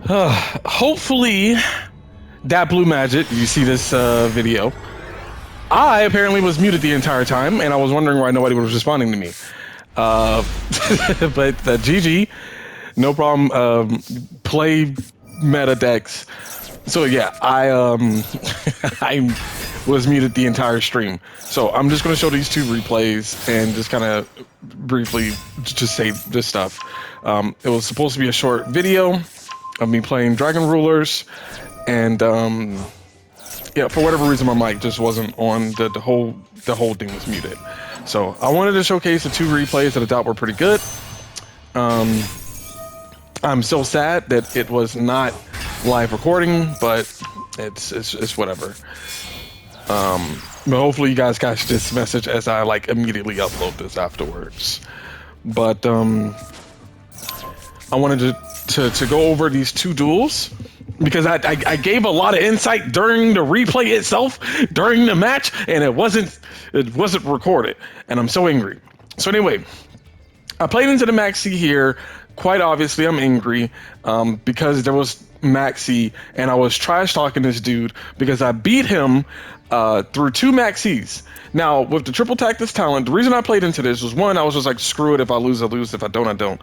Hopefully, that blue magic. You see this video. I apparently was muted the entire time, and I was wondering why nobody was responding to me. But GG, no problem. Play meta decks. So yeah, I I was muted the entire stream. So I'm just going to show these two replays and just kind of briefly just say this stuff. It was supposed to be a short video of me playing Dragon Rulers, and yeah, for whatever reason my mic just wasn't on. The whole thing was muted. So I wanted to showcase the two replays that I thought were pretty good. I'm so sad that it was not live recording, but it's whatever. But hopefully you guys catch this message as I like immediately upload this afterwards. But I wanted to go over these two duels because I gave a lot of insight during the replay itself, during the match, and it wasn't recorded, and I'm so angry. So anyway, I played into the Maxi here. Quite obviously, I'm angry because there was Maxi, and I was trash talking this dude because I beat him through two Maxis. Now, with the triple tactics talent, the reason I played into this was, one, I was just like, screw it. If I lose, I lose. If I don't, I don't.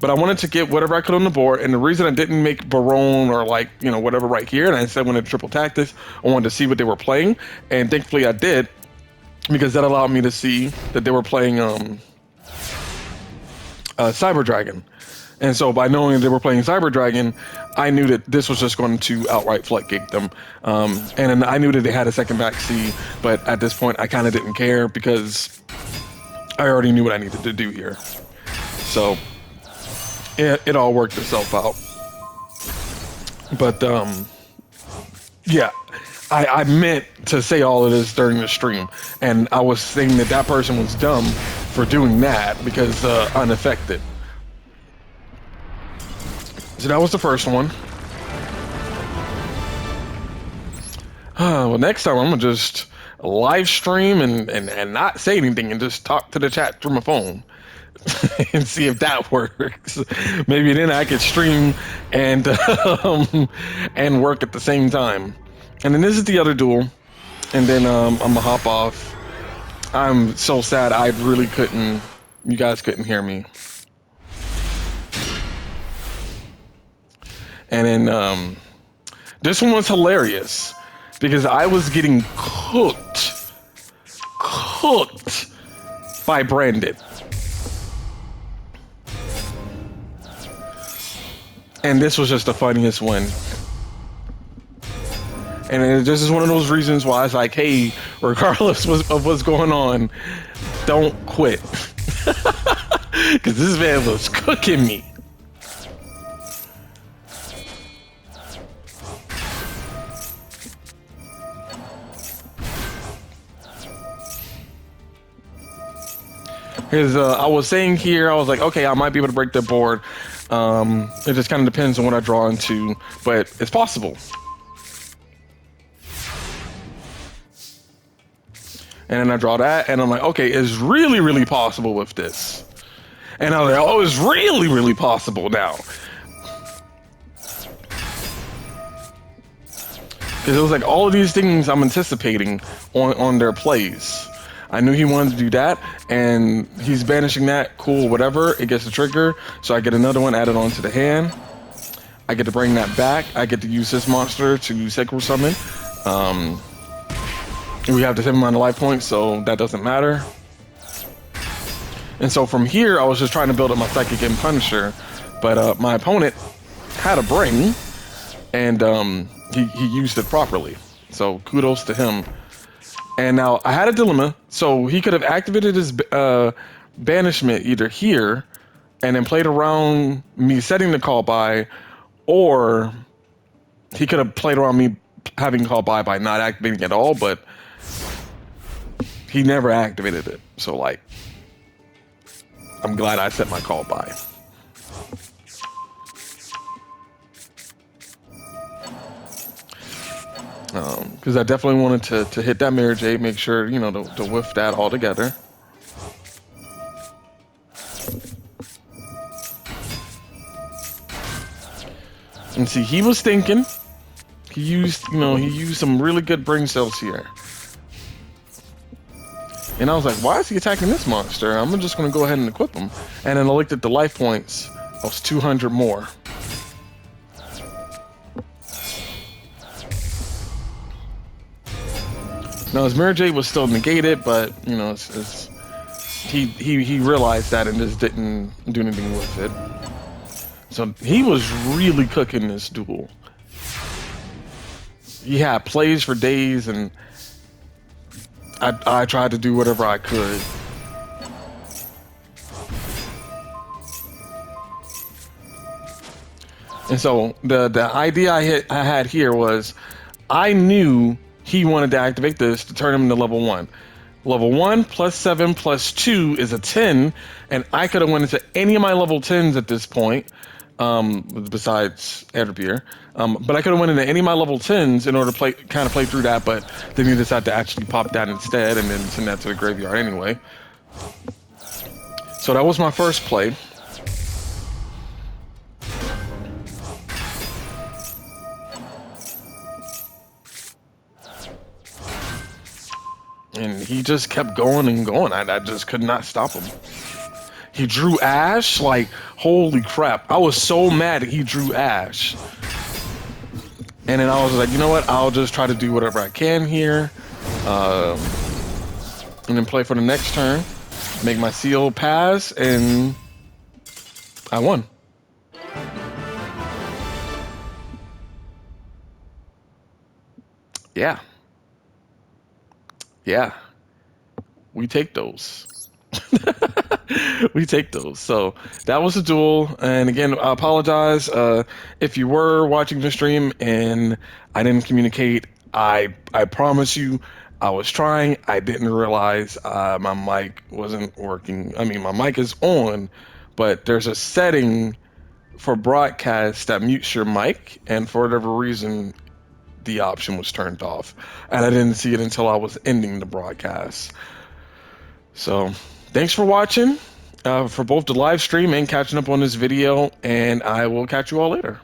But I wanted to get whatever I could on the board, and the reason I didn't make Barone or like, you know, whatever right here, and I said when I triple tactics, I wanted to see what they were playing, and thankfully I did, because that allowed me to see that they were playing Cyber Dragon. And so by knowing they were playing Cyber Dragon, I knew that this was just going to outright floodgate them. And I knew that they had a second Maxi, but at this point I kind of didn't care because I already knew what I needed to do here. So it all worked itself out. But yeah, I meant to say all of this during the stream, and I was saying that that person was dumb for doing that because unaffected. So that was the first one. Well, next time I'm gonna just live stream and not say anything and just talk to the chat through my phone and see if that works. Maybe then I could stream and and work at the same time. And then this is the other duel, and then I'm gonna hop off. I'm so sad I really couldn't. You guys couldn't hear me. And then this one was hilarious because I was getting cooked by Brandon. And this was just the funniest one. And this is one of those reasons why I was like, hey, regardless of what's going on, don't quit. Because this man was cooking me. Because I was saying here, I was like, okay, I might be able to break their board. It just kind of depends on what I draw into, but it's possible. And then I draw that, and I'm like, okay, it's really, really possible with this. And I was like, oh, it's really, really possible now. Because it was like all of these things I'm anticipating on their plays. I knew he wanted to do that, and he's banishing that, cool, whatever. It gets a trigger, so I get another one added onto the hand. I get to bring that back. I get to use this monster to Sacral Summon. We have the same amount of life points, so that doesn't matter. And so from here, I was just trying to build up my Psychic and Punisher, but my opponent had a Bring, and he used it properly. So kudos to him. And now I had a dilemma, so he could have activated his banishment either here and then played around me setting the call by, or he could have played around me having call by not activating it at all, but he never activated it. So like, I'm glad I set my call by. Because I definitely wanted to hit that Mary Jade, make sure, you know, to whiff that all together. And see, he was thinking. He used, he used some really good brain cells here. And I was like, why is he attacking this monster? I'm just going to go ahead and equip him. And then I looked at the life points. I was 200 more. Now his Mirror Jade was still negated, but he realized that and just didn't do anything with it. So he was really cooking this duel. He had plays for days, and I tried to do whatever I could. And so the idea I had here was, I knew he wanted to activate this to turn him into level 1. Level 1 plus 7 plus 2 is a 10, and I could have went into any of my level 10s at this point, besides Erbier. But I could have went into any of my level 10s in order to kind of play through that, but then he decided to actually pop that instead and then send that to the graveyard anyway. So that was my first play. And he just kept going and going. I just could not stop him. He drew Ash, like, holy crap. I was so mad that he drew Ash. And then I was like, you know what? I'll just try to do whatever I can here. And then play for the next turn. Make my seal pass, and I won. Yeah. Yeah. We take those. We take those. So that was a duel. And again, I apologize if you were watching the stream and I didn't communicate. I promise you, I was trying. I didn't realize my mic wasn't working. I mean, my mic is on, but there's a setting for broadcast that mutes your mic, and for whatever reason, the option was turned off, and I didn't see it until I was ending the broadcast. So thanks for watching for both the live stream and catching up on this video, and I will catch you all later.